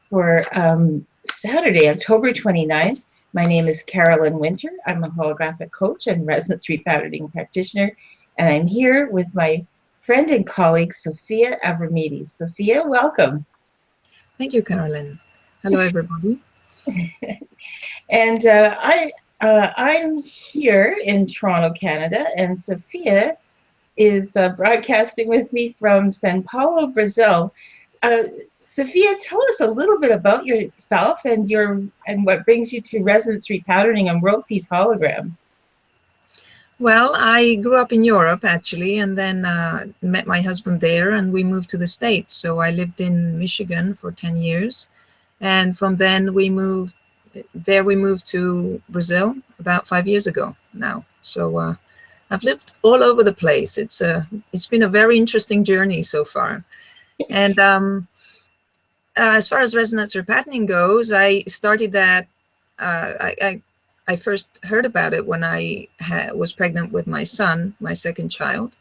for Saturday, October 29th. My name is Carolyn Winter. I'm a holographic coach and resonance repatterning practitioner, and I'm here with my friend and colleague, Sophia Abramides. Sophia, welcome. Thank you, Carolyn. Hello, everybody. And I'm here in Toronto, Canada, and Sophia is broadcasting with me from Sao Paulo, Brazil. Uh, Sophia, tell us a little bit about yourself and what brings you to resonance repatterning and world peace hologram. Well, I grew up in Europe, actually, and then met my husband there, and we moved to the States. So I lived in Michigan for 10 years. And from then we moved to Brazil about 5 years ago now. So I've lived all over the place. It's been a very interesting journey so far. And as far as resonance repatterning goes, I started that. I first heard about it when I was pregnant with my son, my second child,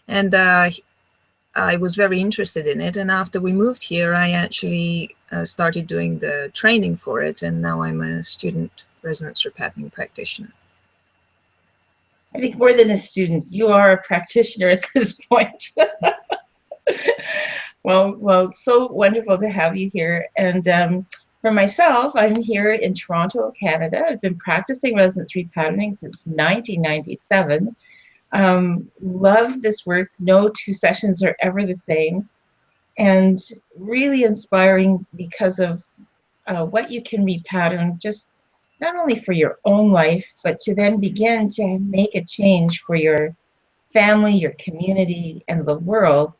and I was very interested in it. And after we moved here, I actually started doing the training for it, and now I'm a student resonance repatterning practitioner. I think more than a student, you are a practitioner at this point. Well, so wonderful to have you here. And for myself, I'm here in Toronto, Canada. I've been practicing resonance repatterning since 1997. Love this work. No two sessions are ever the same. And really inspiring because of what you can repattern, just not only for your own life, but to then begin to make a change for your family, your community, and the world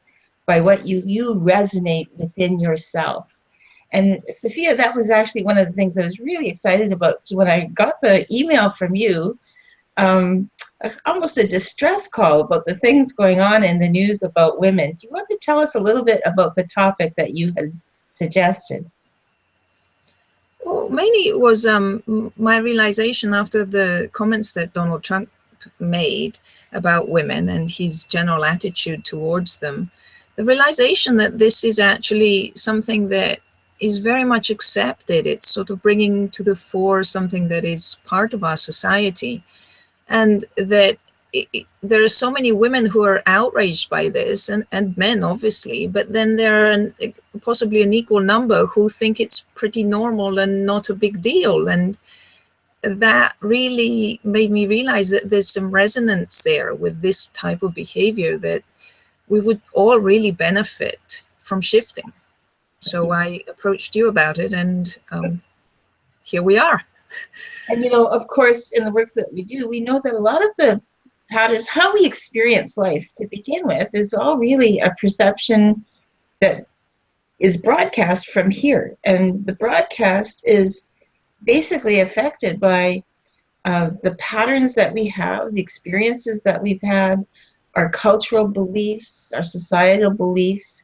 by what you resonate within yourself. And Sophia, that was actually one of the things I was really excited about when I got the email from you, almost a distress call about the things going on in the news about women. Do you want to tell us a little bit about the topic that you had suggested? Well, mainly it was my realization after the comments that Donald Trump made about women and his general attitude towards them, the realization that this is actually something that is very much accepted. It's sort of bringing to the fore something that is part of our society, and that there are so many women who are outraged by this, and men, obviously, but then there are possibly an equal number who think it's pretty normal and not a big deal. And that really made me realize that there's some resonance there with this type of behavior that we would all really benefit from shifting. So I approached you about it, and here we are. And of course, in the work that we do, we know that a lot of the patterns, how we experience life to begin with, is all really a perception that is broadcast from here. And the broadcast is basically affected by the patterns that we have, the experiences that we've had, our cultural beliefs, our societal beliefs,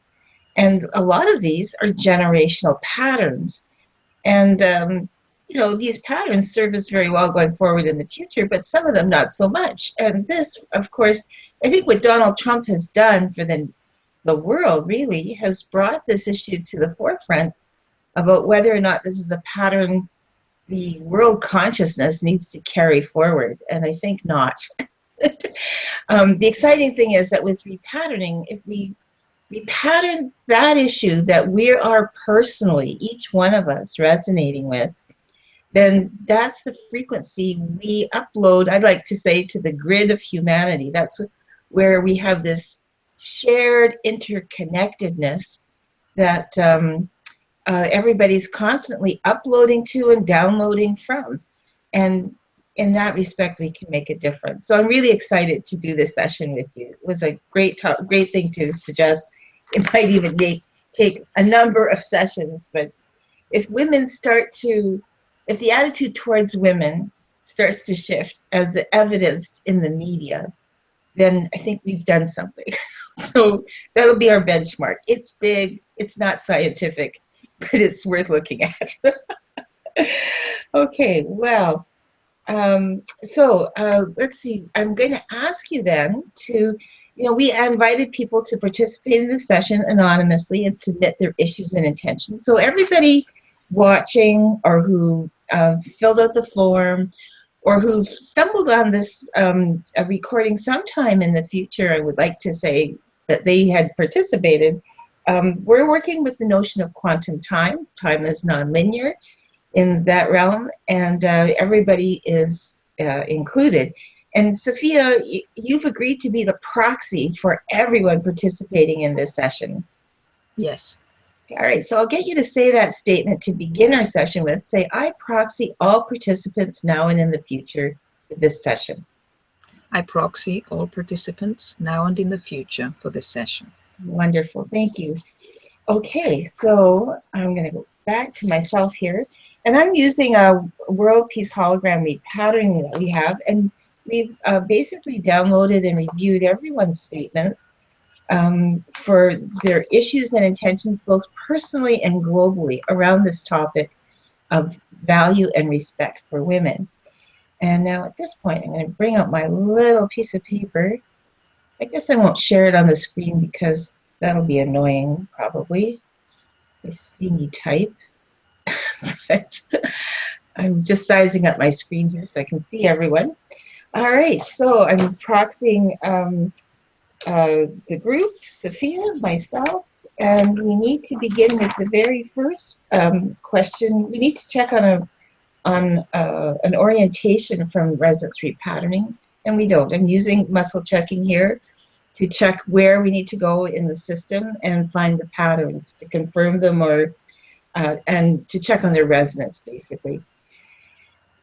and a lot of these are generational patterns. And these patterns serve us very well going forward in the future, but some of them not so much. And this, of course, I think what Donald Trump has done for the world really has brought this issue to the forefront about whether or not this is a pattern the world consciousness needs to carry forward. And I think not. The exciting thing is that with repatterning, if we repattern that issue that we are personally, each one of us, resonating with, then that's the frequency we upload, I'd like to say, to the grid of humanity. That's where we have this shared interconnectedness that everybody's constantly uploading to and downloading from. And in that respect, we can make a difference. So I'm really excited to do this session with you. It was a great thing to suggest. It might even take a number of sessions, but if the attitude towards women starts to shift as evidenced in the media, then I think we've done something. So that'll be our benchmark. It's big, it's not scientific, but it's worth looking at. Okay, well, let's see. I'm going to ask you then to we invited people to participate in the session anonymously and submit their issues and intentions. So everybody watching or who filled out the form or who stumbled on this a recording sometime in the future, I would like to say that they had participated. We're working with the notion of quantum time. Time is nonlinear in that realm, and everybody is included. And Sophia, you've agreed to be the proxy for everyone participating in this session. Yes. All right, so I'll get you to say that statement to begin our session with. Say, I proxy all participants now and in the future for this session. I proxy all participants now and in the future for this session. Wonderful, thank you. Okay, so I'm going to go back to myself here. And I'm using a World Peace Hologram repatterning that we have. And we've basically downloaded and reviewed everyone's statements for their issues and intentions, both personally and globally, around this topic of value and respect for women. And now at this point, I'm going to bring up my little piece of paper. I guess I won't share it on the screen because that'll be annoying, probably. They see me type. But I'm just sizing up my screen here so I can see everyone. All right, so I'm proxying the group, Sophia, myself, and we need to begin with the very first question. We need to check on an orientation from resonance repatterning, and we don't. I'm using muscle checking here to check where we need to go in the system and find the patterns to confirm them or and to check on their resonance, basically.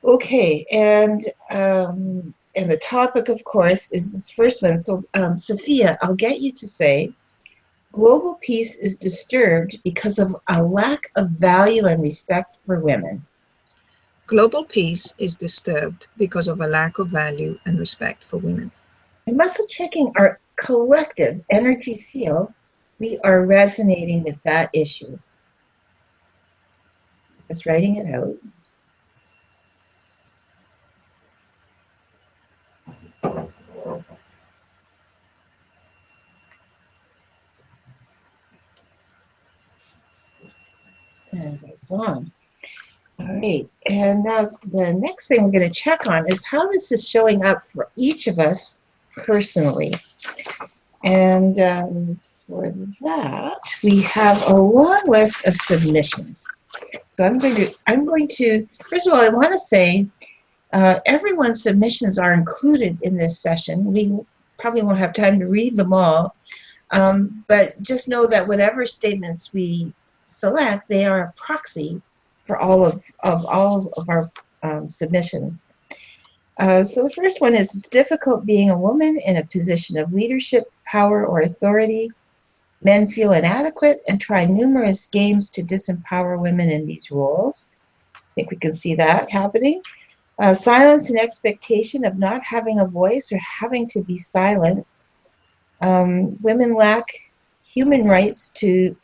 Okay, and the topic, of course, is this first one. So, Sophia, I'll get you to say, global peace is disturbed because of a lack of value and respect for women. Global peace is disturbed because of a lack of value and respect for women. In muscle checking our collective energy field, we are resonating with that issue. Just writing it out. And it's on. All right, and now the next thing we're going to check on is how this is showing up for each of us personally. And for that, we have a long list of submissions. So I'm going to first of all, I want to say everyone's submissions are included in this session. We probably won't have time to read them all, but just know that whatever statements we select, they are a proxy for all of our submissions. So the first one is, it's difficult being a woman in a position of leadership, power, or authority. Men feel inadequate and try numerous games to disempower women in these roles. I think we can see that happening. Silence and expectation of not having a voice or having to be silent. Women lack human rights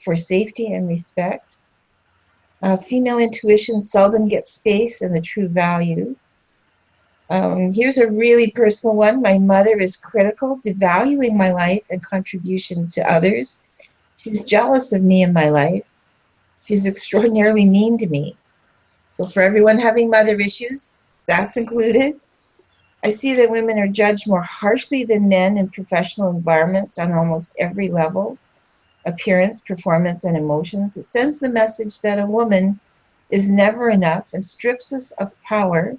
for safety and respect. Female intuition seldom gets space and the true value. Here's a really personal one. My mother is critical, devaluing my life and contribution to others. She's jealous of me and my life. She's extraordinarily mean to me. So for everyone having mother issues, that's included. I see that women are judged more harshly than men in professional environments on almost every level. Appearance, performance, and emotions. It sends the message that a woman is never enough and strips us of power,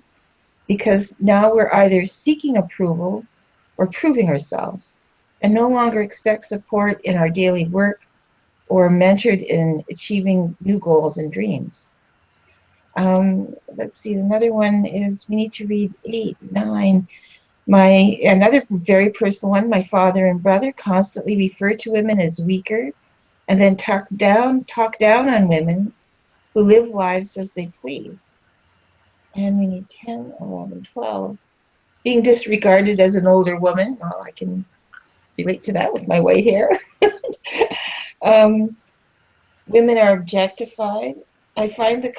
because now we're either seeking approval or proving ourselves and no longer expect support in our daily work or mentored in achieving new goals and dreams. Let's see, another one is, we need to read 8, 9. Another very personal one, my father and brother constantly refer to women as weaker and then talk down on women who live lives as they please. And we need 10, 11, 12. Being disregarded as an older woman. Well, I can relate to that with my white hair. Women are objectified. I find the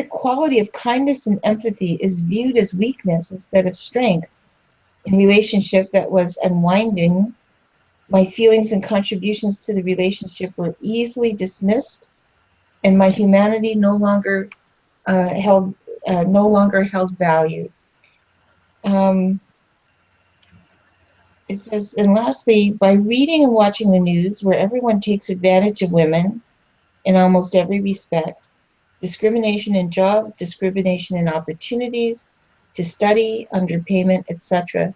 quality of kindness and empathy is viewed as weakness instead of strength in relationship that was unwinding, my feelings and contributions to the relationship were easily dismissed, and my humanity no longer held value. Um, it says, and lastly, by reading and watching the news, where everyone takes advantage of women in almost every respect, discrimination in jobs, discrimination in opportunities to study, underpayment, etc.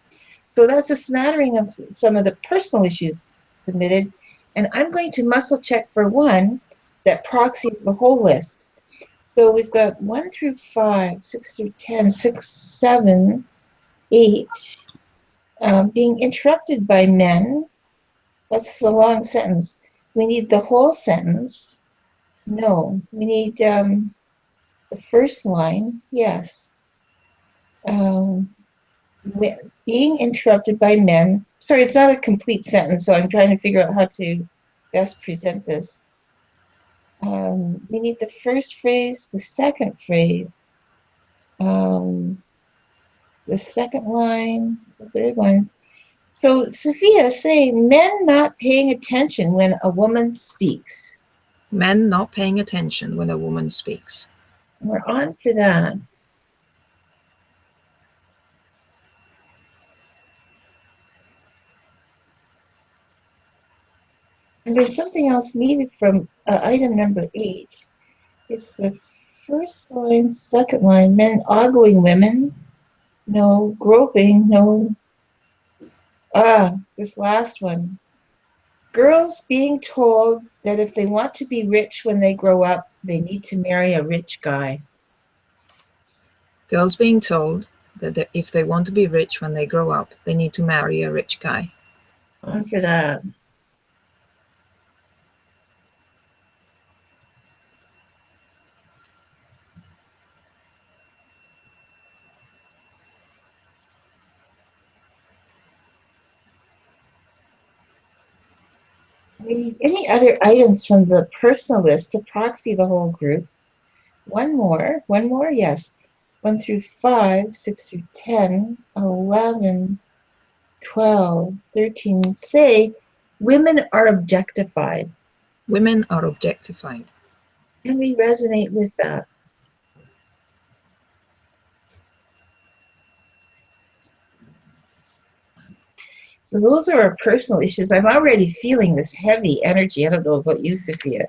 So that's a smattering of some of the personal issues submitted, and I'm going to muscle check for one that proxies the whole list. So we've got 1 through 5, 6 through 10, 6, 7, 8, being interrupted by men. That's a long sentence. We need the whole sentence. No, we need the first line. Yes. Um, being interrupted by men. Sorry, it's not a complete sentence, so I'm trying to figure out how to best present this. We need the first phrase, the second phrase, the second line, the third line. So, Sophia, say men not paying attention when a woman speaks. Men not paying attention when a woman speaks. We're on for that. And there's something else needed from item number 8. It's the first line, second line, men ogling women. No, groping, no. This last one. Girls being told that if they want to be rich when they grow up, they need to marry a rich guy. Girls being told that if they want to be rich when they grow up, they need to marry a rich guy. On for that. We need any other items from the personal list to proxy the whole group. One more, yes. 1 through 5, 6 through 10, 11, 12, 13. Say, women are objectified. Women are objectified. And we resonate with that. So those are our personal issues. I'm already feeling this heavy energy. I don't know about you, Sophia.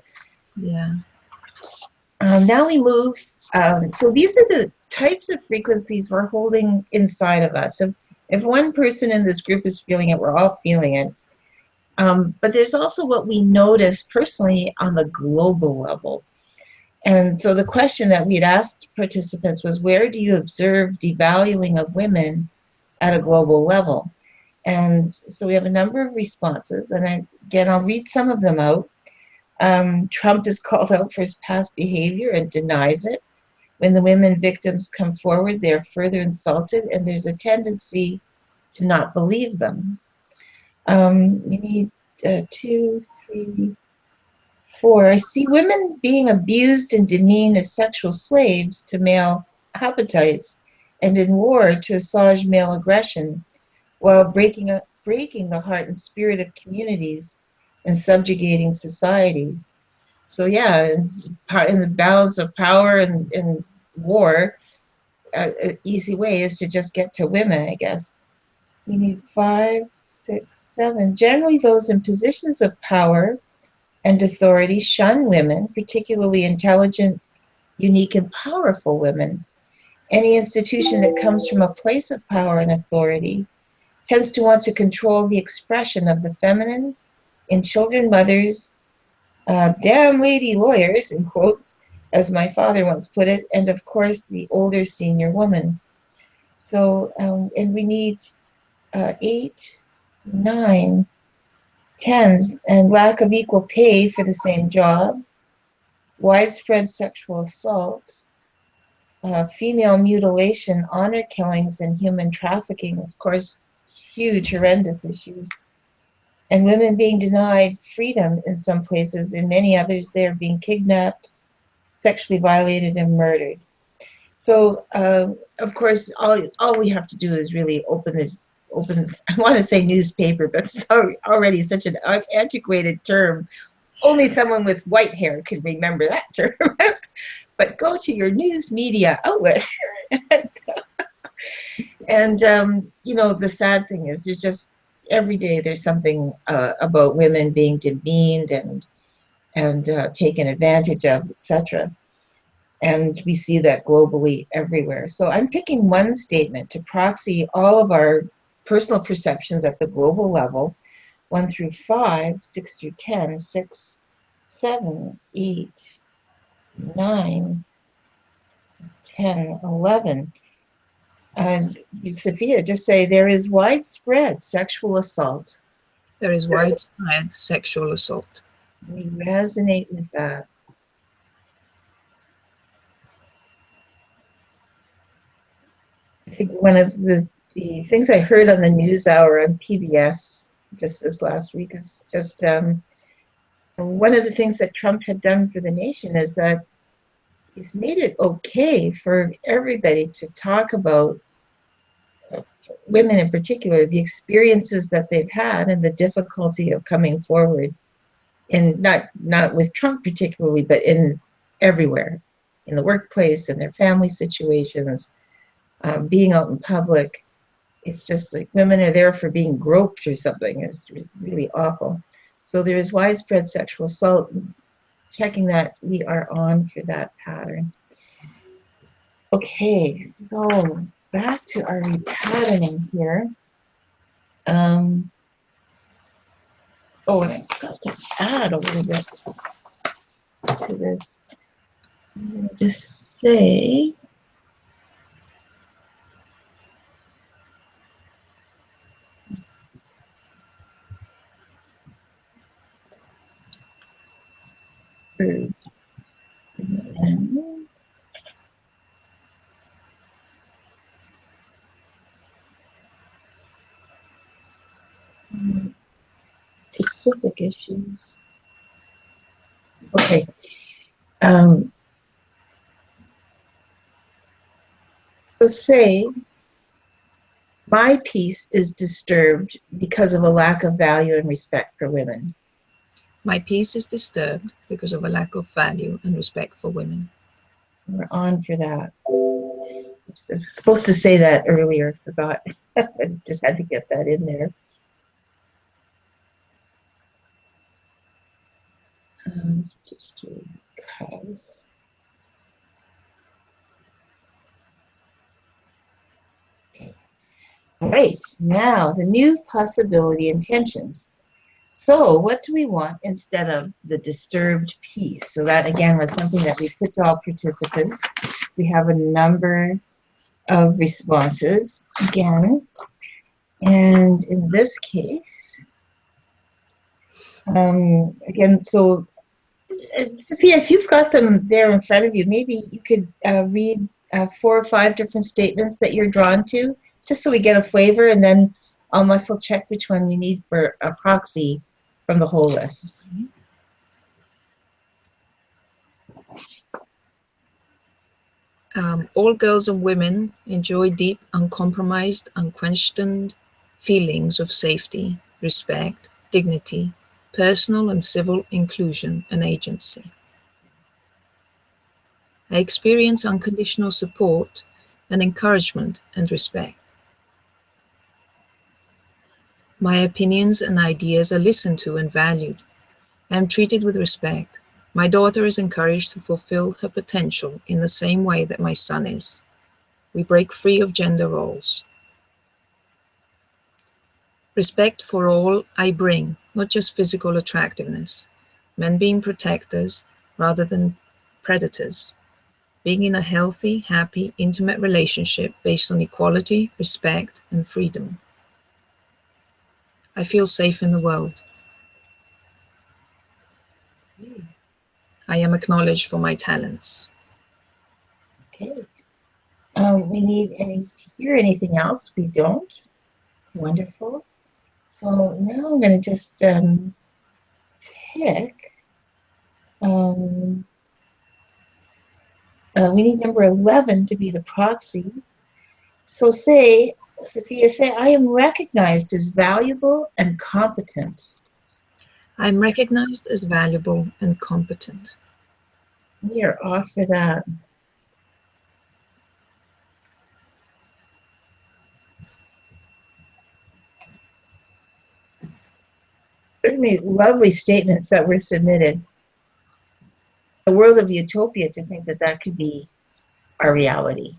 Yeah. Now we move. So these are the types of frequencies we're holding inside of us. If one person in this group is feeling it, we're all feeling it. But there's also what we notice personally on the global level. And so the question that we'd asked participants was, where do you observe devaluing of women at a global level? And so we have a number of responses, and again, I'll read some of them out. Trump is called out for his past behavior and denies it. When the women victims come forward, they're further insulted, and there's a tendency to not believe them. We need 2, 3, 4. I see women being abused and demeaned as sexual slaves to male appetites and in war to assuage male aggression, while breaking the heart and spirit of communities and subjugating societies. So yeah, in the balance of power and war, an easy way is to just get to women, I guess. We need 5, 6, 7. Generally, those in positions of power and authority shun women, particularly intelligent, unique, and powerful women. Any institution that comes from a place of power and authority tends to want to control the expression of the feminine in children, mothers, damn lady lawyers, in quotes, as my father once put it, and of course the older senior woman. So, and we need 8, 9, 10s, and lack of equal pay for the same job, widespread sexual assault, female mutilation, honor killings, and human trafficking, of course, huge, horrendous issues. And women being denied freedom in some places, in many others, they are being kidnapped, sexually violated, and murdered. So, of course, all we have to do is really open open, I want to say newspaper, but it's already such an antiquated term. Only someone with white hair can remember that term. But go to your news media outlet. And, you know, the sad thing is there's just every day there's something about women being demeaned and taken advantage of, etc. And we see that globally everywhere. So I'm picking one statement to proxy all of our personal perceptions at the global level, 1 through 5, 6 through 10, 6, 7, 8, 9, 10, 11. And Sophia, just say there is widespread sexual assault. There is widespread sexual assault. We resonate with that. I think one of the things I heard on the news hour on PBS just this last week is just one of the things that Trump had done for the nation is that he's made it okay for everybody to talk about women in particular, the experiences that they've had and the difficulty of coming forward, in not with Trump particularly, but in everywhere, in the workplace, in their family situations, being out in public. It's just like women are there for being groped or something. It's really awful. So there is widespread sexual assault. Checking that we are on for that pattern. Okay, so back to our repatterning here. Oh, and I got to add a little bit to this. I'm going to just say, specific issues. Okay. So say my peace is disturbed because of a lack of value and respect for women. My peace is disturbed because of a lack of value and respect for women. We're on for that. I was supposed to say that earlier, forgot. I just had to get that in there. Just because. All right, now the new possibility intentions. So what do we want instead of the disturbed peace? So that again was something that we put to all participants. We have a number of responses again. And in this case, again, so Sophia, if you've got them there in front of you, maybe you could read 4 or 5 different statements that you're drawn to, just so we get a flavor, and then I'll muscle check which one you need for a proxy from the whole list. All girls and women enjoy deep, uncompromised, unquestioned feelings of safety, respect, dignity, personal and civil inclusion, and agency. I experience unconditional support and encouragement and respect. My opinions and ideas are listened to and valued. I am treated with respect. My daughter is encouraged to fulfill her potential in the same way that my son is. We break free of gender roles. Respect for all I bring, not just physical attractiveness. Men being protectors rather than predators. Being in a healthy, happy, intimate relationship based on equality, respect, and freedom. I feel safe in the world. I am acknowledged for my talents. Okay. We need to hear anything else? We don't. Wonderful. So now I'm going to just pick. We need number 11 to be the proxy. So say Sophia, say, I am recognized as valuable and competent. I'm recognized as valuable and competent. We are off for that. Certainly lovely statements that were submitted. A world of utopia to think that that could be our reality.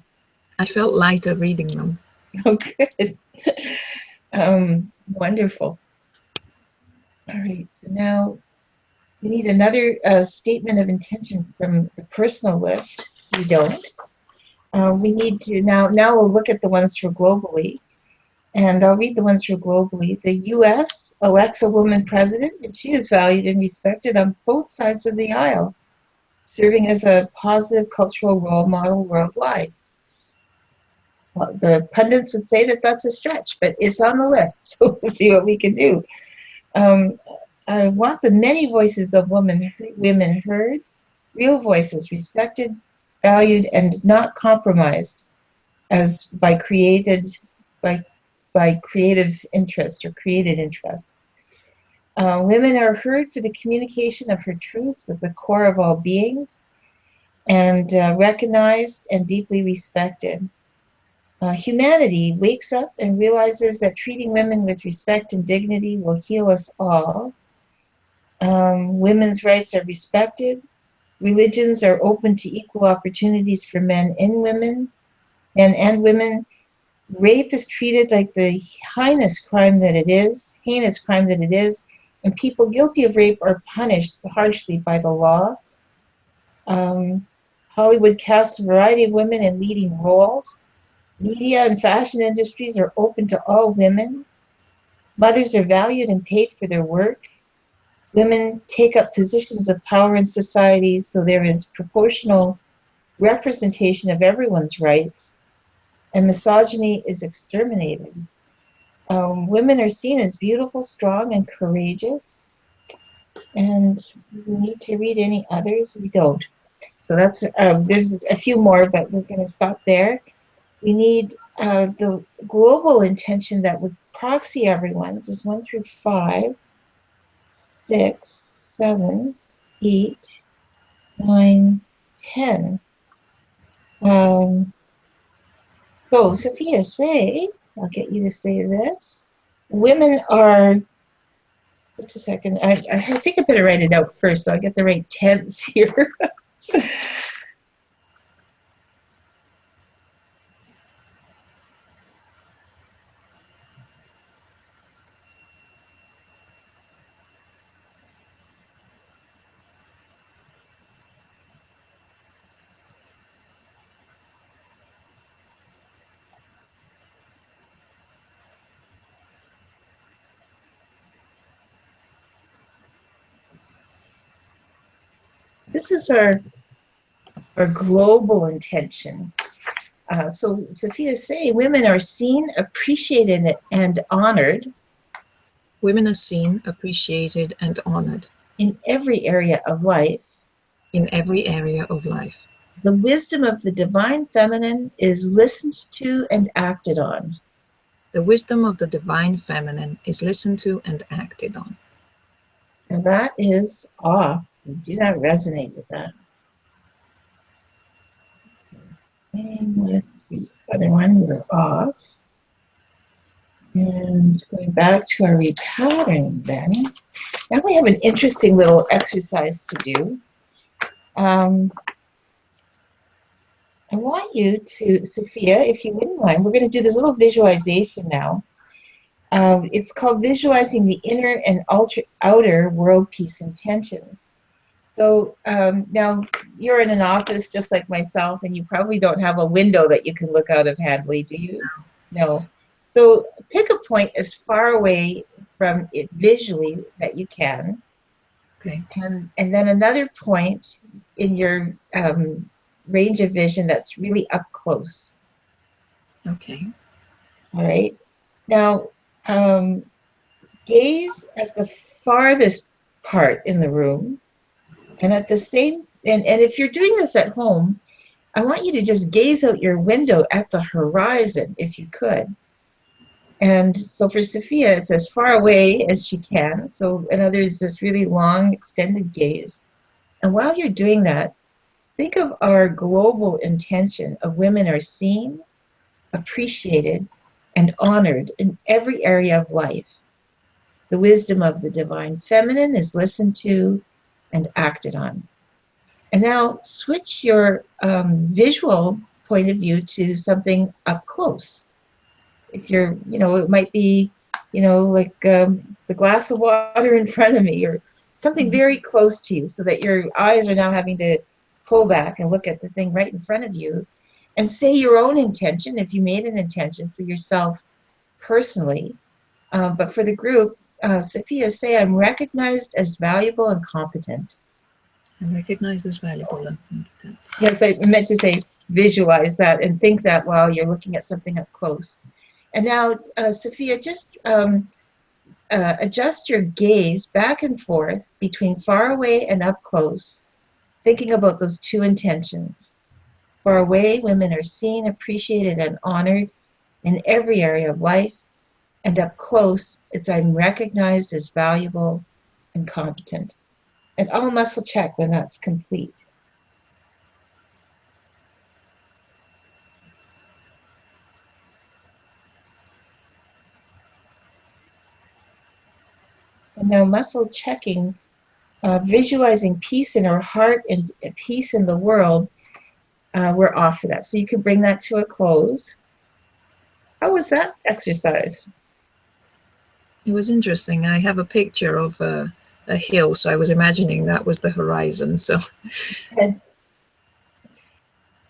I felt lighter reading them. Oh, good. Wonderful. All right, so now we need another statement of intention from the personal list. We don't. We need to now we'll look at the ones for globally. And I'll read the ones for globally. The U.S. elects a woman president, and she is valued and respected on both sides of the aisle, serving as a positive cultural role model worldwide. Well, the pundits would say that that's a stretch, but it's on the list, so we'll see what we can do. I want the many voices of women heard, real voices respected, valued, and not compromised as by creative interests or created interests. Women are heard for the communication of her truth with the core of all beings, and recognized and deeply respected. Humanity wakes up and realizes that treating women with respect and dignity will heal us all. Women's rights are respected. Religions are open to equal opportunities for men and women. Rape is treated like the heinous crime that it is, and people guilty of rape are punished harshly by the law. Hollywood casts a variety of women in leading roles. Media and fashion industries are open to all women. Mothers are valued and paid for their work. Women take up positions of power in society, so there is proportional representation of everyone's rights, and misogyny is exterminated. Women are seen as beautiful, strong, and courageous. And we need to read any others? We don't. So that's there's a few more, but we're going to stop there. We need the global intention that would proxy everyone's is 1 through 5, 6, 7, 8, 9, 10. So, Sophia, I'll get you to say this. Women are, just a second, I think I better write it out first so I'll get the right tense here. This is our global intention. So Sophia, women are seen, appreciated, and honored. Women are seen, appreciated, and honored. In every area of life. In every area of life. The wisdom of the divine feminine is listened to and acted on. The wisdom of the divine feminine is listened to and acted on. And that is off. Do not resonate with that. And with the other one, we're off. And going back to our repatterning then. Now we have an interesting little exercise to do. I want you to, Sophia, if you wouldn't mind, we're going to do this little visualization now. It's called visualizing the inner and outer world peace intentions. So now you're in an office just like myself, and you probably don't have a window that you can look out of Hadley, do you? No. So pick a point as far away from it visually that you can. Okay. And then another point in your range of vision that's really up close. Okay. All right. Now, gaze at the farthest part in the room, and at the same, and if you're doing this at home, I want you to just gaze out your window at the horizon, if you could. And so for Sophia, it's as far away as she can. So in others, this really long, extended gaze. And while you're doing that, think of our global intention of women are seen, appreciated, and honored in every area of life. The wisdom of the divine feminine is listened to and acted on. And now switch your visual point of view to something up close. If you're, it might be, like the glass of water in front of me or something very close to you so that your eyes are now having to pull back and look at the thing right in front of you and say your own intention if you made an intention for yourself personally. But for the group, Sophia, say, I'm recognized as valuable and competent. And recognize as valuable and competent. Yes, I meant to say visualize that and think that while you're looking at something up close. And now, Sophia, just adjust your gaze back and forth between far away and up close, thinking about those two intentions. Far away, women are seen, appreciated, and honored in every area of life. And up close, it's I'm recognized as valuable and competent. And I'll muscle check when that's complete. And now muscle checking, visualizing peace in our heart and peace in the world. We're off for that. So you can bring that to a close. How was that exercise? It was interesting. I have a picture of a hill, so I was imagining that was the horizon. So it's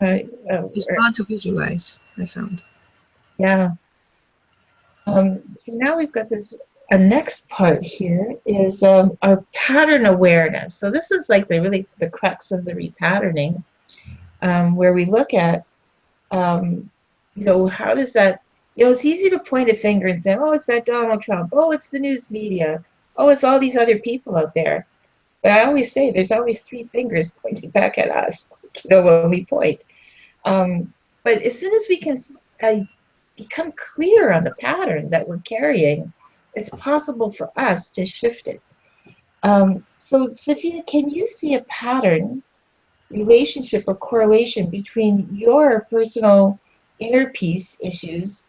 hard to visualize, I found. Yeah. So now we've got this. A next part here is our pattern awareness. So this is like the crux of the repatterning, where we look at, how does that, it's easy to point a finger and say, oh, it's that Donald Trump. Oh, it's the news media. Oh, it's all these other people out there. But I always say there's always three fingers pointing back at us, when we point. But as soon as we can become clear on the pattern that we're carrying, it's possible for us to shift it. So, Sophia, can you see a pattern, relationship, or correlation between your personal inner peace issues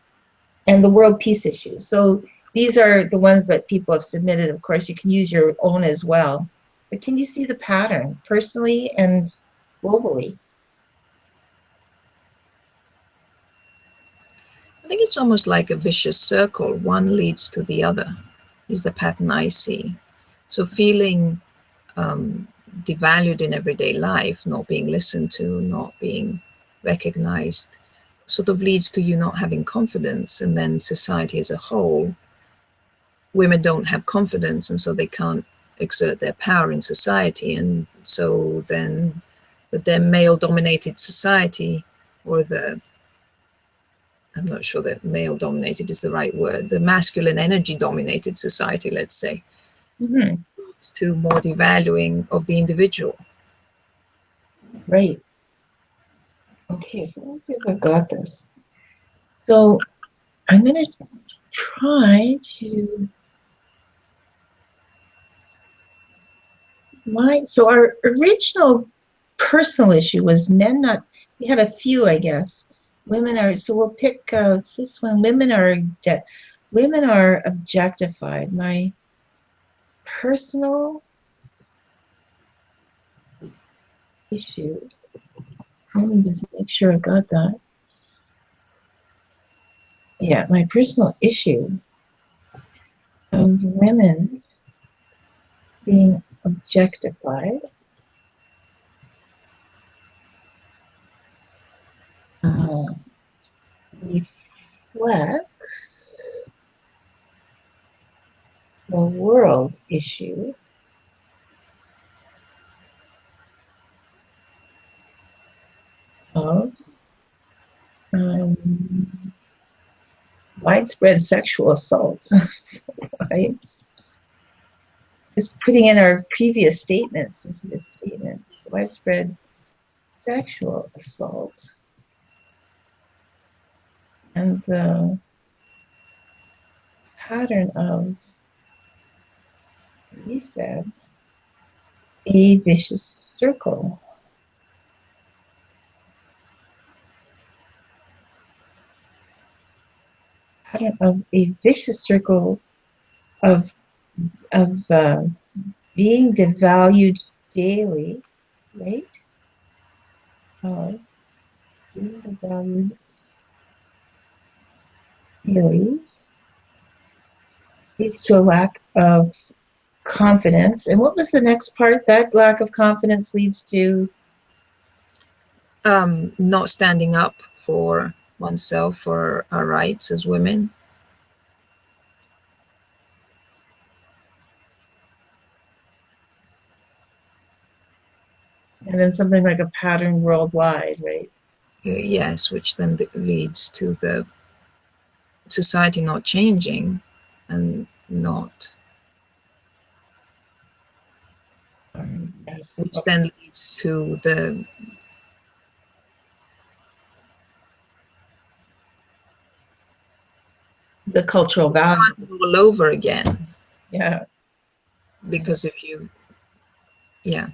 and the world peace issues? So these are the ones that people have submitted. Of course, you can use your own as well. But can you see the pattern personally and globally? I think it's almost like a vicious circle. One leads to the other, is the pattern I see. So feeling devalued in everyday life, not being listened to, not being recognized, sort of leads to you not having confidence. And then society as a whole, women don't have confidence, and so they can't exert their power in society. And so then the male-dominated society, or I'm not sure that male-dominated is the right word, the masculine energy-dominated society, let's say, it's to more devaluing of the individual. Right. Okay, so let's see if I've got this. So I'm going to try to so our original personal issue was men not, we had a few, I guess. Women are, so we'll pick this one. Women are objectified. My personal issue. Let me just make sure I got that. Yeah, my personal issue of women being objectified reflects the world issue of widespread sexual assault, right? Just putting in our previous statements into this statement, widespread sexual assault. And pattern of, you said, a vicious circle. Pattern of a vicious circle of being devalued daily, right? Being devalued daily leads to a lack of confidence. And what was the next part? That lack of confidence leads to not standing up for oneself, for our rights as women. and then something like a pattern worldwide, right? Yes, which then leads to the society not changing and not, Yes. which then leads to The cultural value. all over again. Yeah. Because if you, yeah.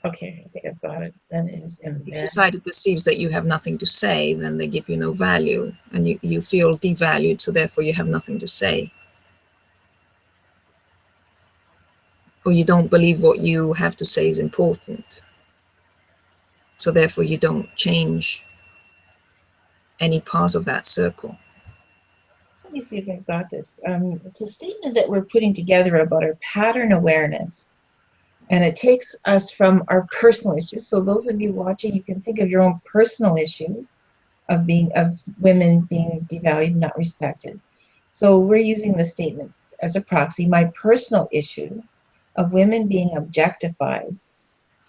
Okay, I think I've got it. Then it is If society perceives that you have nothing to say, then they give you no value, and you feel devalued, so therefore you have nothing to say. Or you don't believe what you have to say is important. So therefore you don't change any part of that circle. Let me see if I've got this. It's a statement that we're putting together about our pattern awareness. And it takes us from our personal issues. So those of you watching, you can think of your own personal issue of women being devalued, not respected. So we're using the statement as a proxy. My personal issue of women being objectified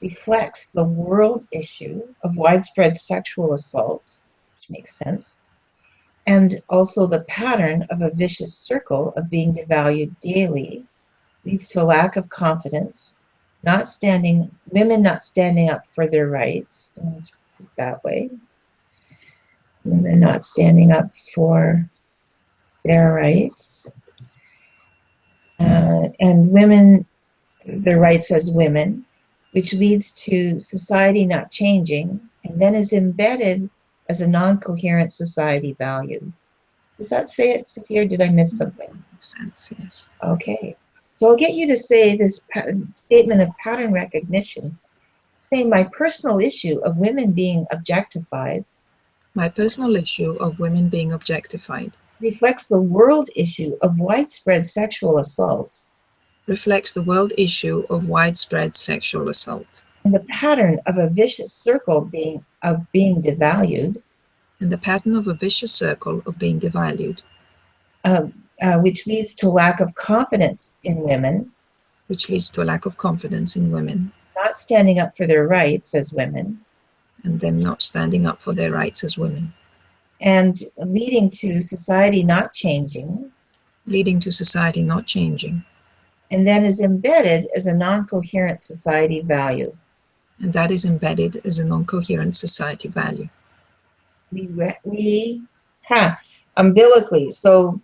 reflects the world issue of widespread sexual assaults, which makes sense, and also the pattern of a vicious circle of being devalued daily leads to a lack of confidence, women not standing up for their rights, that way, women not standing up for their rights, and women, their rights as women, which leads to society not changing, and then is embedded as a non-coherent society value. Does that say it, Sophia, or did I miss something? Makes sense, yes. Okay. So I'll get you to say this statement of pattern recognition. Say, my personal issue of women being objectified. My personal issue of women being objectified Reflects the world issue of widespread sexual assault. Reflects the world issue of widespread sexual assault. And the pattern of a vicious circle of being devalued. And the pattern of a vicious circle of being devalued. Which leads to a lack of confidence in women. Which leads to a lack of confidence in women. Not standing up for their rights as women. And them not standing up for their rights as women. And leading to society not changing. Leading to society not changing. And then is embedded as a non-coherent society value. And that is embedded as a non-coherent society value. Umbilically. So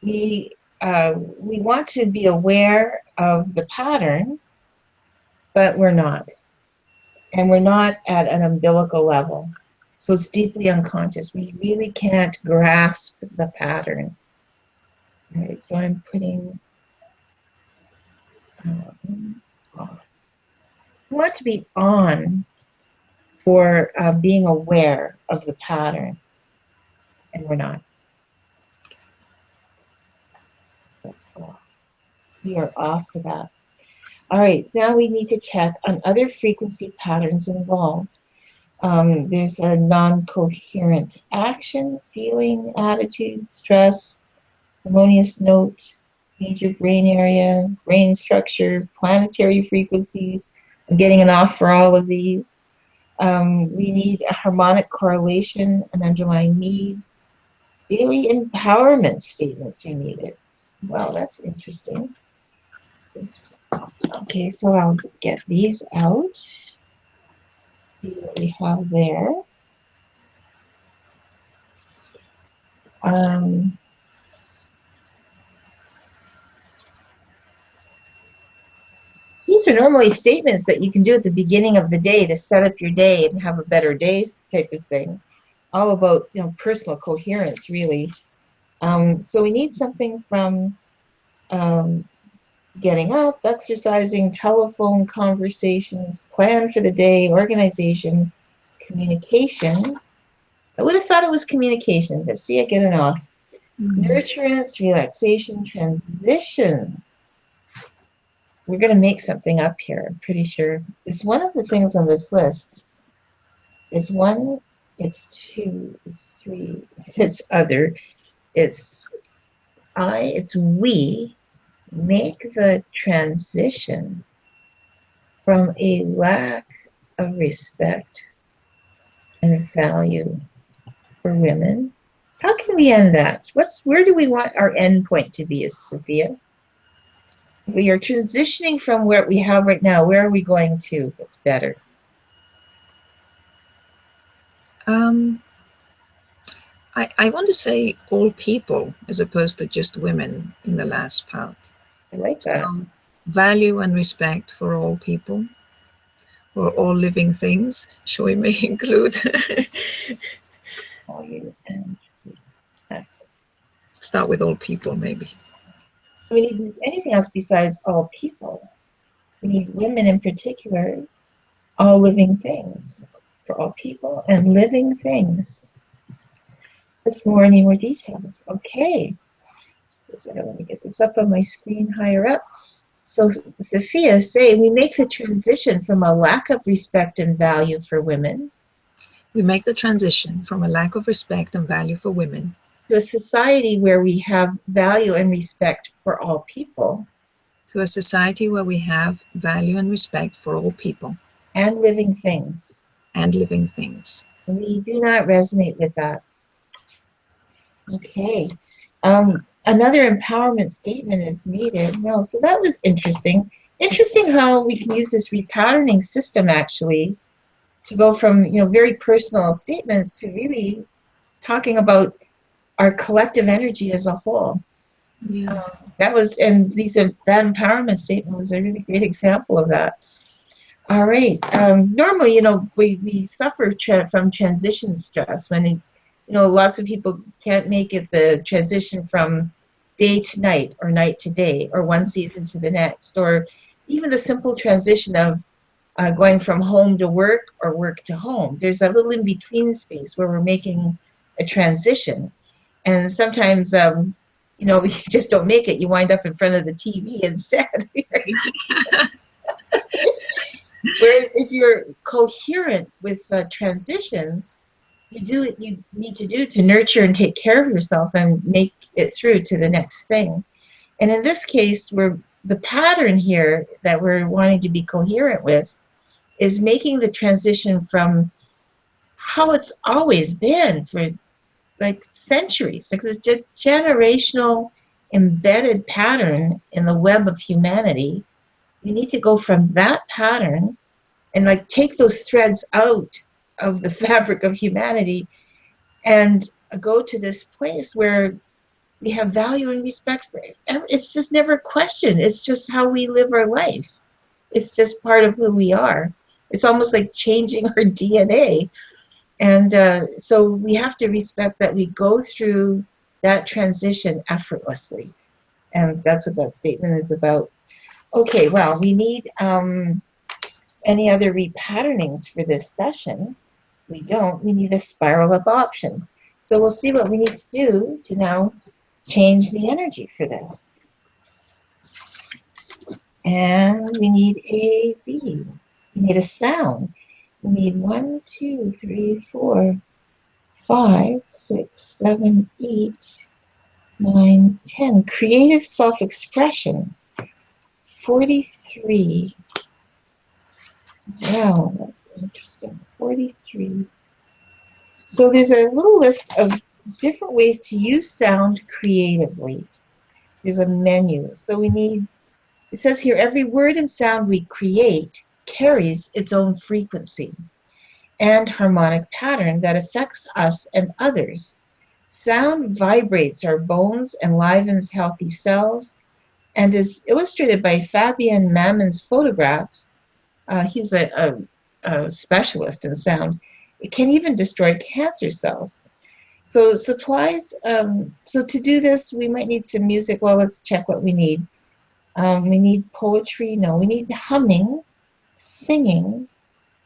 we want to be aware of the pattern, but we're not. And we're not at an umbilical level. So it's deeply unconscious. We really can't grasp the pattern. Right, so I'm putting off. We want to be on for being aware of the pattern, and we're not. That's off. We are off for that. All right, now we need to check on other frequency patterns involved. There's a non-coherent action, feeling, attitude, stress, harmonious note, major brain area, brain structure, planetary frequencies. I'm getting an off for all of these. We need a harmonic correlation, an underlying need. Daily empowerment statements you needed. Wow, that's interesting. Okay, so I'll get these out. See what we have there. Those are normally statements that you can do at the beginning of the day to set up your day and have a better day type of thing. All about, personal coherence, really. So we need something from getting up, exercising, telephone conversations, plan for the day, organization, communication. I would have thought it was communication, but see, I get it off. Nurturance, relaxation, transitions. We're going to make something up here, I'm pretty sure. It's one of the things on this list. It's one, it's two, it's three, it's other, it's it's we make the transition from a lack of respect and value for women. How can we end that? Where do we want our end point to be, Sophia? We are transitioning from what we have right now. Where are we going to? That's better. I want to say all people as opposed to just women in the last part. I like that. So, value and respect for all people, or all living things. Shall we may include? Value and respect. Start with all people, maybe. We need anything else besides all people. We need women in particular, all living things. For all people and living things. Let's any more details. Okay. Let me get this up on my screen higher up. So Sophia saying we make the transition from a lack of respect and value for women. We make the transition from a lack of respect and value for women to a society where we have value and respect for all people. To a society where we have value and respect for all people. And living things. And living things. We do not resonate with that. Okay. Another empowerment statement is needed. No, so that was interesting. Interesting how we can use this repatterning system actually to go from very personal statements to really talking about our collective energy as a whole. Yeah. That empowerment statement was a really great example of that. All right. Normally, we suffer from transition stress when, lots of people can't make it the transition from day to night or night to day or one season to the next, or even the simple transition of going from home to work or work to home. There's a little in-between space where we're making a transition. And sometimes, you just don't make it. You wind up in front of the TV instead. Whereas if you're coherent with transitions, you do what you need to do to nurture and take care of yourself and make it through to the next thing. And in this case, the pattern here that we're wanting to be coherent with is making the transition from how it's always been for like centuries, like this generational embedded pattern in the web of humanity. You need to go from that pattern and take those threads out of the fabric of humanity and go to this place where we have value and respect for it. It's just never questioned. It's just how we live our life. It's just part of who we are. It's almost like changing our DNA. And so we have to respect that we go through that transition effortlessly. And that's what that statement is about. Okay, well, we need any other repatternings for this session. We don't. We need a spiral up option. So we'll see what we need to do to now change the energy for this. And we need a B. We need a sound. We need 1, 2, 3, 4, 5, 6, 7, 8, 9, 10. Creative self-expression. 43. Wow, that's interesting. 43. So there's a little list of different ways to use sound creatively. There's a menu. So it says here, every word and sound we create carries its own frequency and harmonic pattern that affects us and others. Sound vibrates our bones, enlivens healthy cells, and is illustrated by Fabian Mammon's photographs. He's a specialist in sound. It can even destroy cancer cells. So supplies, so to do this, we might need some music. Well, let's check what we need. We need poetry. No, we need humming, singing,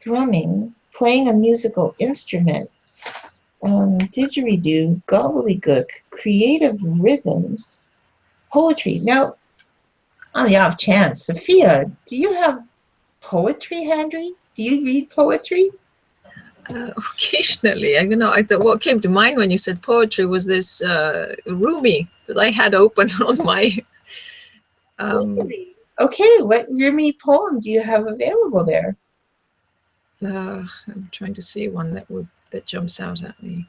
drumming, playing a musical instrument, didgeridoo, gobbledygook, creative rhythms, poetry. Now, on the off chance, Sophia, do you have poetry handy? Do you read poetry? Occasionally, I thought what came to mind when you said poetry was this Rumi that I had open on my. Really? Okay, what Rumi poem do you have available there? I'm trying to see one that jumps out at me.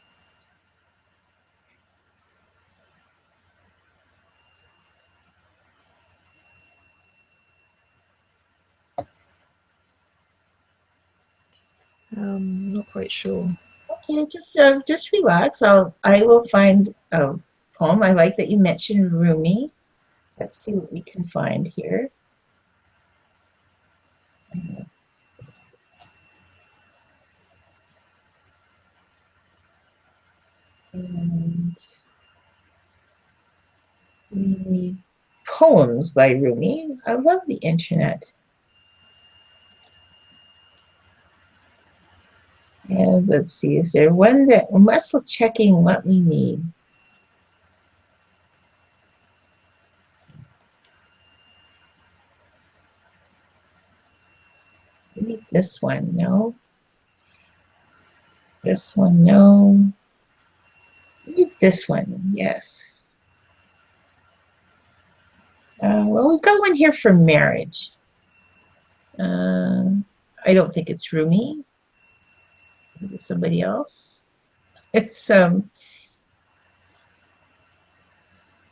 Not quite sure. Okay, just relax. I will find a poem. I like that you mentioned Rumi. Let's see what we can find here. And we need poems by Rumi. I love the internet. And let's see, is there one that muscle checking what we need? We need this one, no. This one, no. We need this one, yes. Well, we've got one here for marriage. I don't think it's Rumi. Maybe somebody else. It's well,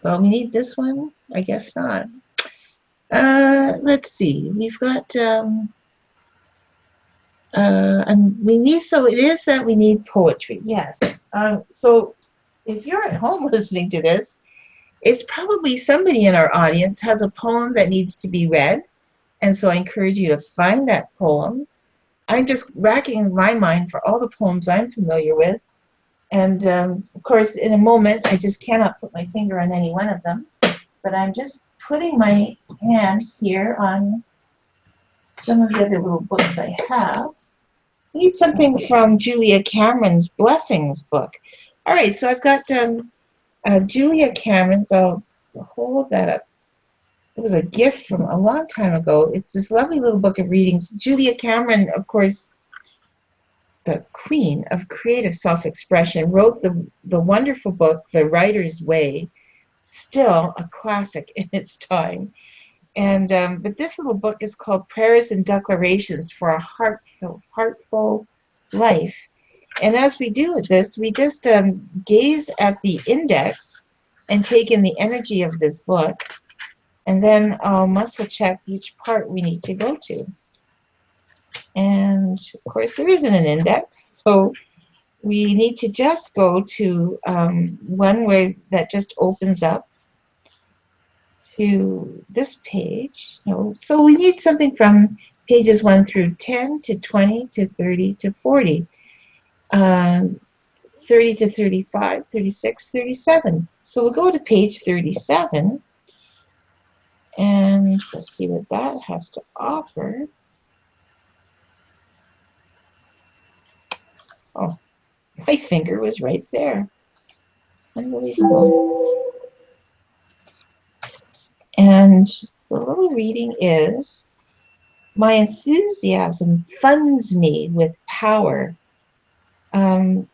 we need this one. I guess not. Let's see. We've got and we need, so it is that we need poetry. Yes. So if you're at home listening to this, it's probably somebody in our audience has a poem that needs to be read. And so I encourage you to find that poem. I'm just racking my mind for all the poems I'm familiar with. And of course, in a moment, I just cannot put my finger on any one of them. But I'm just putting my hands here on some of the other little books I have. I need something from Julia Cameron's Blessings book. All right, so I've got Julia Cameron's, I'll hold that up. It was a gift from a long time ago. It's this lovely little book of readings. Julia Cameron, of course, the queen of creative self-expression, wrote the wonderful book, The Writer's Way, still a classic in its time. And but this little book is called Prayers and Declarations for a Heartful Life. And as we do with this, we just gaze at the index and take in the energy of this book. And then I'll muscle check each part we need to go to. And of course, there isn't an index, so we need to just go to one where that just opens up to this page. No, so we need something from pages 1 through 10 to 20 to 30 to 40, 30 to 35, 36, 37. So we'll go to page 37. And let's see what that has to offer. Oh, my finger was right there. Unbelievable. And the little reading is, my enthusiasm funds me with power. And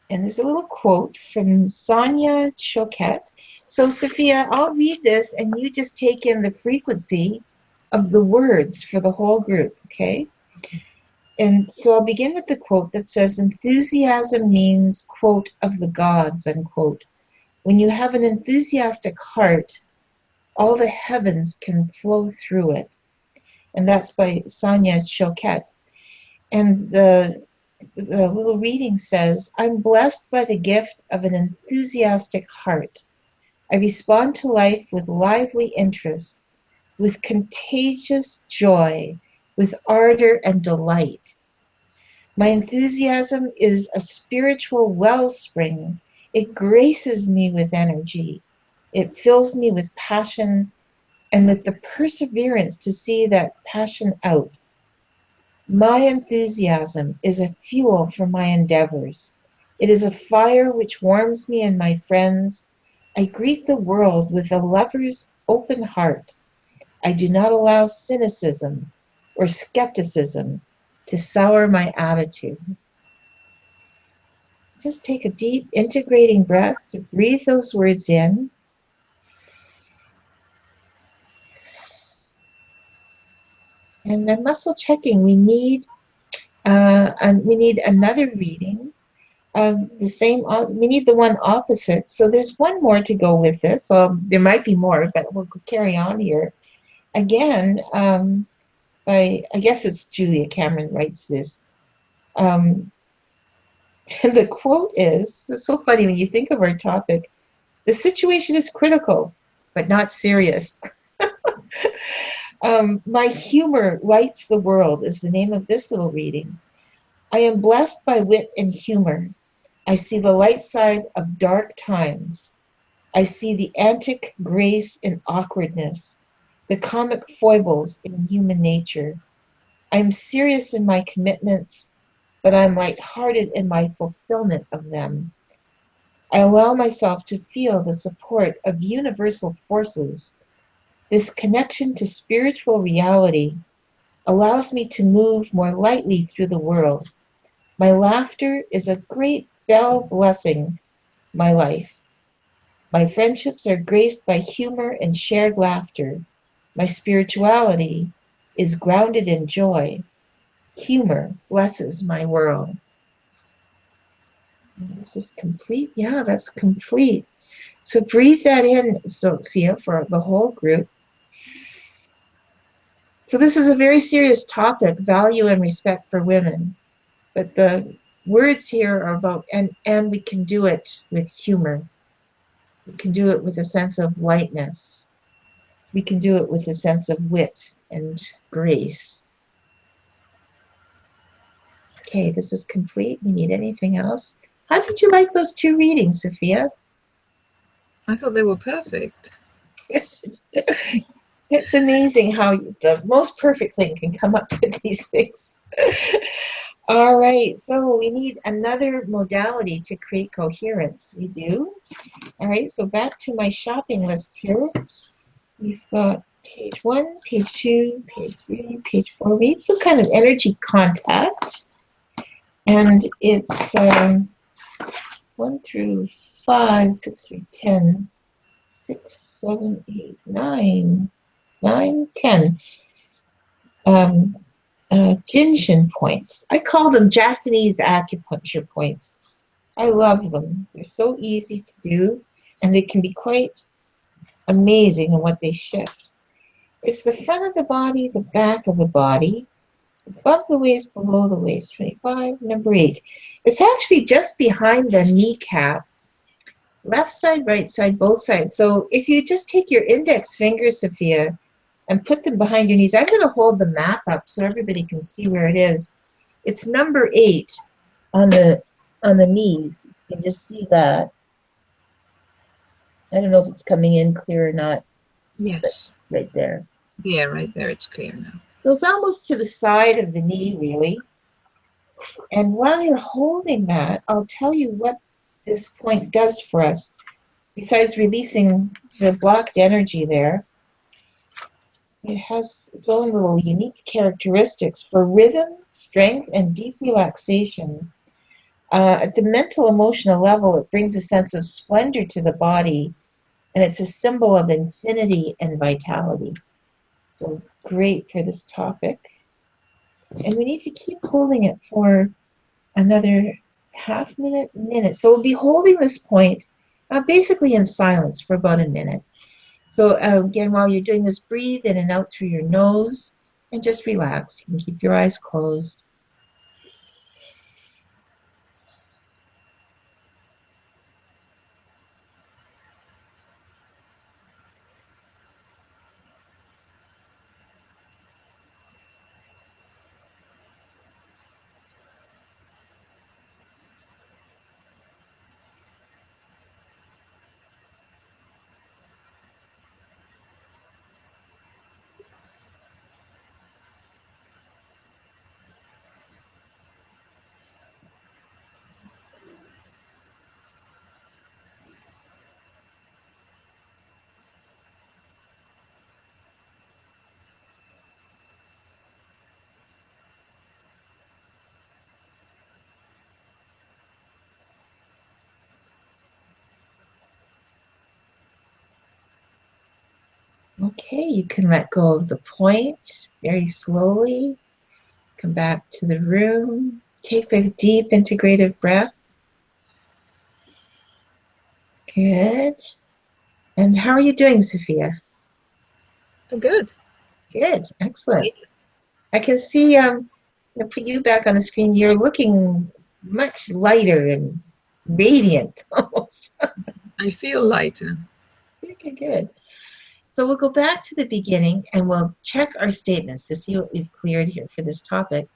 there's a little quote from Sonia Choquette. So, Sophia, I'll read this, and you just take in the frequency of the words for the whole group, okay? And so I'll begin with the quote that says, enthusiasm means, quote, of the gods, unquote. When you have an enthusiastic heart, all the heavens can flow through it. And that's by Sonia Choquette. And the little reading says, I'm blessed by the gift of an enthusiastic heart. I respond to life with lively interest with contagious joy, with ardor and delight. My enthusiasm is a spiritual wellspring. It graces me with energy. It fills me with passion and with the perseverance to see that passion out. My enthusiasm is a fuel for my endeavors. It is a fire which warms me and my friends. I greet the world with a lover's open heart. I do not allow cynicism or skepticism to sour my attitude. Just take a deep integrating breath to breathe those words in. And then muscle checking, we need another reading of the same. We need the one opposite. So there's one more to go with this. So there might be more, but we'll carry on here. Again, I guess it's Julia Cameron writes this. And the quote is, it's so funny when you think of our topic, the situation is critical, but not serious. My humor lights the world is the name of this little reading. I am blessed by wit and humor. I see the light side of dark times. I see the antic grace in awkwardness, the comic foibles in human nature. I am serious in my commitments, but I am light-hearted in my fulfillment of them. I allow myself to feel the support of universal forces. This connection to spiritual reality allows me to move more lightly through the world. My laughter is a great bell blessing my life. My friendships are graced by humor and shared laughter. My spirituality is grounded in joy. Humor blesses my world. This is complete. Yeah, that's complete. So breathe that in, Sophia, for the whole group. So this is a very serious topic, value and respect for women. But the words here are about, and we can do it with humor. We can do it with a sense of lightness. We can do it with a sense of wit and grace. Okay, this is complete. We need anything else? How did you like those two readings, Sophia? I thought they were perfect. It's amazing how the most perfect thing can come up with these things. All right, so we need another modality to create coherence. We do. All right, so back to my shopping list here. We've got page 1, page 2, page 3, page 4. We need some kind of energy contact. And it's 1 through 5, 6 through 10, 6, 7, 8, 9, 10. Jinshin points. I call them Japanese acupuncture points. I love them. They're so easy to do, and they can be quite amazing in what they shift. It's the front of the body, the back of the body, above the waist, below the waist. 25, number 8. It's actually just behind the kneecap. Left side, right side, both sides. So if you just take your index fingers, Sophia, and put them behind your knees. I'm going to hold the map up so everybody can see where it is. It's number 8 on the knees. You can just see that. I don't know if it's coming in clear or not. Yes. Right there. Yeah, right there. It's clear now. So it's almost to the side of the knee, really. And while you're holding that, I'll tell you what this point does for us. Besides releasing the blocked energy there, it has its own little unique characteristics for rhythm, strength, and deep relaxation. At the mental emotional level, it brings a sense of splendor to the body, and it's a symbol of infinity and vitality. So great for this topic. And we need to keep holding it for another minute. So we'll be holding this point basically in silence for about a minute. So again, while you're doing this, breathe in and out through your nose and just relax. You can keep your eyes closed. Okay, you can let go of the point very slowly. Come back to the room. Take a deep integrative breath. Good. And how are you doing, Sophia? Good. Good. Excellent. I can see, I'll put you back on the screen. You're looking much lighter and radiant almost. I feel lighter. Okay, good. So we'll go back to the beginning and we'll check our statements to see what we've cleared here for this topic.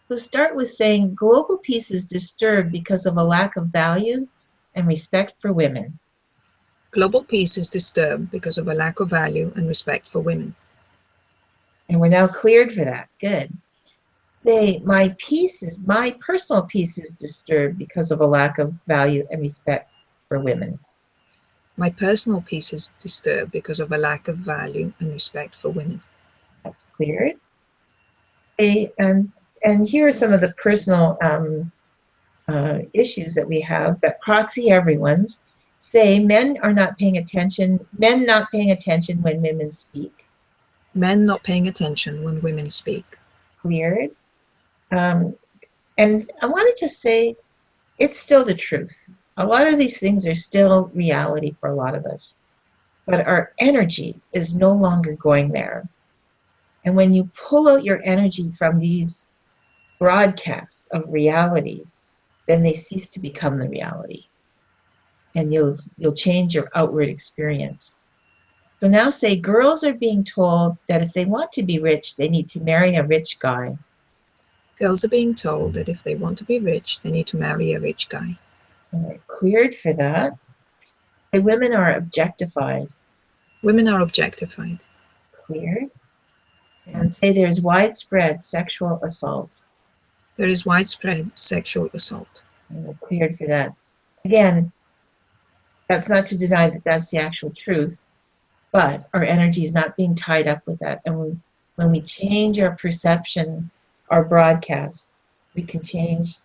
So start with saying global peace is disturbed because of a lack of value and respect for women. Global peace is disturbed because of a lack of value and respect for women. And we're now cleared for that. Good. Say my personal peace is disturbed because of a lack of value and respect for women. My personal peace is disturbed because of a lack of value and respect for women. That's cleared. Okay, and here are some of the personal issues that we have that proxy everyone's. Say men not paying attention when women speak. Men not paying attention when women speak. Cleared. And I want to just say it's still the truth. A lot of these things are still reality for a lot of us, but our energy is no longer going there. And when you pull out your energy from these broadcasts of reality, then they cease to become the reality. And you'll change your outward experience. So now say girls are being told that if they want to be rich, they need to marry a rich guy. Girls are being told that if they want to be rich, they need to marry a rich guy. And we're cleared for that. Say women are objectified. Women are objectified. Cleared. And say there's widespread sexual assault. There is widespread sexual assault. And we're cleared for that. Again, that's not to deny that that's the actual truth, but our energy is not being tied up with that. And when we change our perception, our broadcast, we can change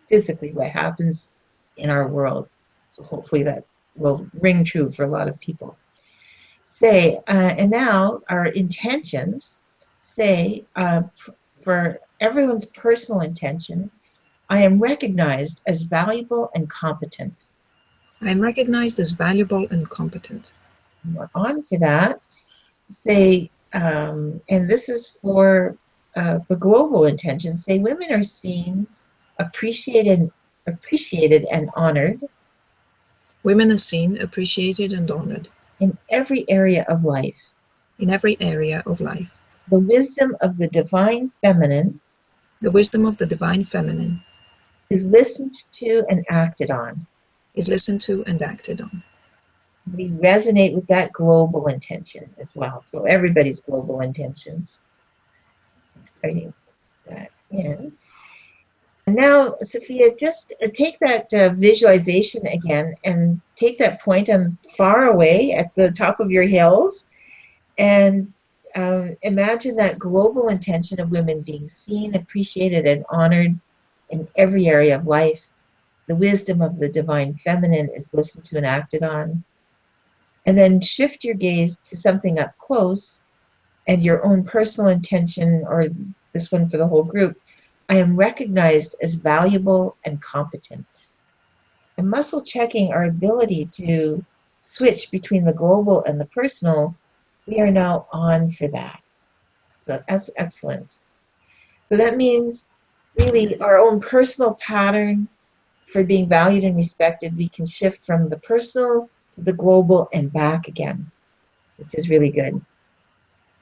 physically what happens in our world. So hopefully that will ring true for a lot of people. Say, and now our intentions, say, for everyone's personal intention, I am recognized as valuable and competent. I am recognized as valuable and competent. And we're on for that. Say, and this is for the global intention. Say, women are seen, appreciated, and honored. Women are seen, appreciated, and honored. In every area of life. In every area of life. The wisdom of the divine feminine. The wisdom of the divine feminine. Is listened to and acted on. Is listened to and acted on. We resonate with that global intention as well. So everybody's global intentions. Writing that in. And now, Sophia, just take that visualization again and take that point on far away at the top of your hills and imagine that global intention of women being seen, appreciated, and honored in every area of life. The wisdom of the divine feminine is listened to and acted on. And then shift your gaze to something up close and your own personal intention, or this one for the whole group. I am recognized as valuable and competent. And muscle checking our ability to switch between the global and the personal, we are now on for that. So that's excellent. So that means really our own personal pattern for being valued and respected, we can shift from the personal to the global and back again, which is really good.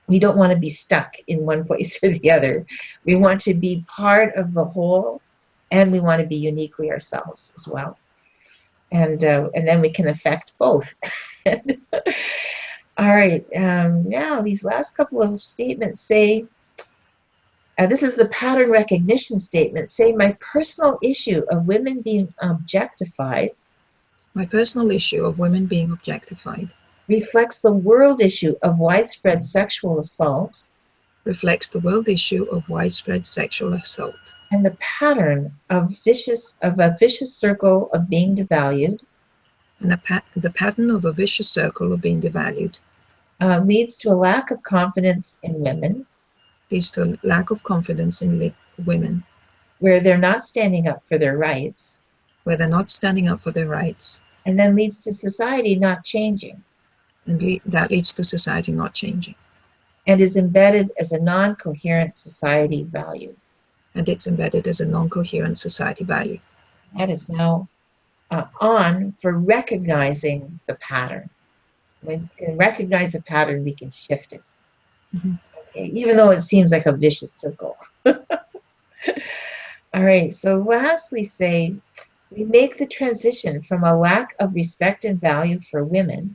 We don't want to be stuck in one place or the other. We want to be part of the whole, and we want to be uniquely ourselves as well. And then we can affect both. All right, now these last couple of statements say, this is the pattern recognition statement. Say, my personal issue of women being objectified. My personal issue of women being objectified. Reflects the world issue of widespread sexual assault. Reflects the world issue of widespread sexual assault. And the pattern of a vicious circle of being devalued. And the pattern of a vicious circle of being devalued. leads to a lack of confidence in women, leads to a lack of confidence in women, where they're not standing up for their rights, where they're not standing up for their rights, and then leads to society not changing, and that leads to society not changing. and is embedded as a non-coherent society value. And it's embedded as a non-coherent society value. That is now on for recognizing the pattern. When we can recognize the pattern, we can shift it. Mm-hmm. Okay, even though it seems like a vicious circle. All right, so lastly say, we make the transition from a lack of respect and value for women.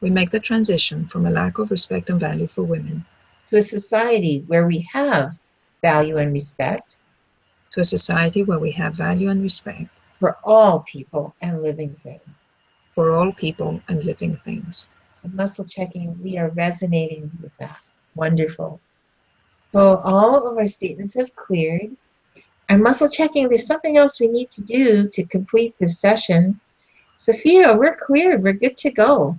We make the transition from a lack of respect and value for women to a society where we have value and respect. To a society where we have value and respect. For all people and living things. For all people and living things. And muscle checking, we are resonating with that. Wonderful. So all of our statements have cleared. And muscle checking, there's something else we need to do to complete this session. Sophia, we're cleared. We're good to go.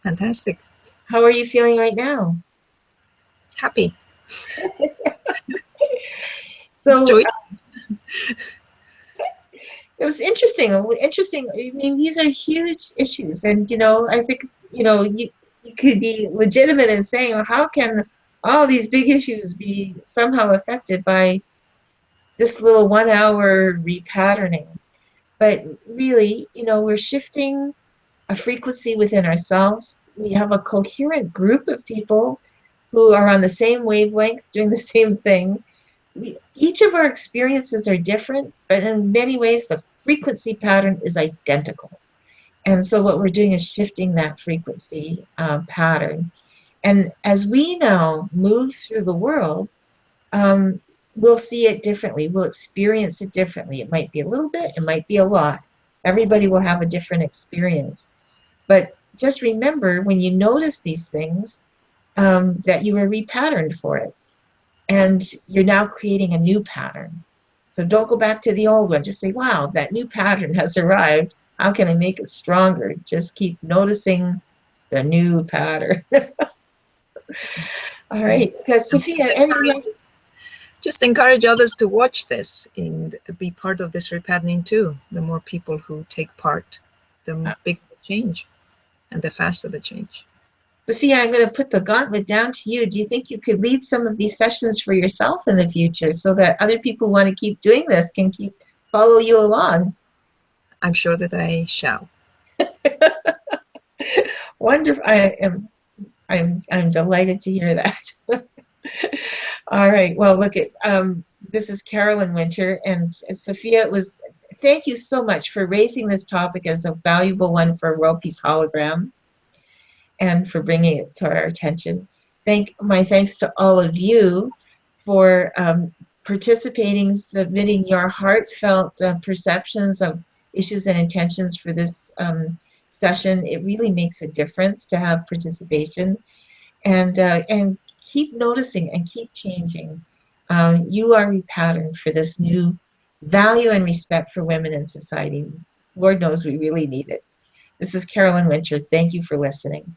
Fantastic. How are you feeling right now? Happy. So it was interesting. I mean, these are huge issues. And, I think, you could be legitimate in saying, well, how can all these big issues be somehow affected by this little 1 hour repatterning? But really, we're shifting a frequency within ourselves. We have a coherent group of people who are on the same wavelength, doing the same thing. Each of our experiences are different, but in many ways, the frequency pattern is identical. And so what we're doing is shifting that frequency pattern. And as we now move through the world, we'll see it differently. We'll experience it differently. It might be a little bit, it might be a lot. Everybody will have a different experience. But just remember, when you notice these things, that you were repatterned for it. And you're now creating a new pattern. So don't go back to the old one. Just say, wow, that new pattern has arrived. How can I make it stronger? Just keep noticing the new pattern. All right. Because Sophia, just encourage others to watch this and be part of this repatterning too. The more people who take part, the bigger the change and the faster the change. Sophia, I'm going to put the gauntlet down to you. Do you think you could lead some of these sessions for yourself in the future so that other people who want to keep doing this can follow you along? I'm sure that I shall. Wonderful. I'm delighted to hear that. All right. Well, look at this is Carolyn Winter and Sophia. Thank you so much for raising this topic as a valuable one for World Peace Hologram, and for bringing it to our attention. My thanks to all of you for participating, submitting your heartfelt perceptions of issues and intentions for this session. It really makes a difference to have participation, and keep noticing and keep changing. You are repatterned for this new value and respect for women in society. Lord knows we really need it. This is Carolyn Winter. Thank you for listening.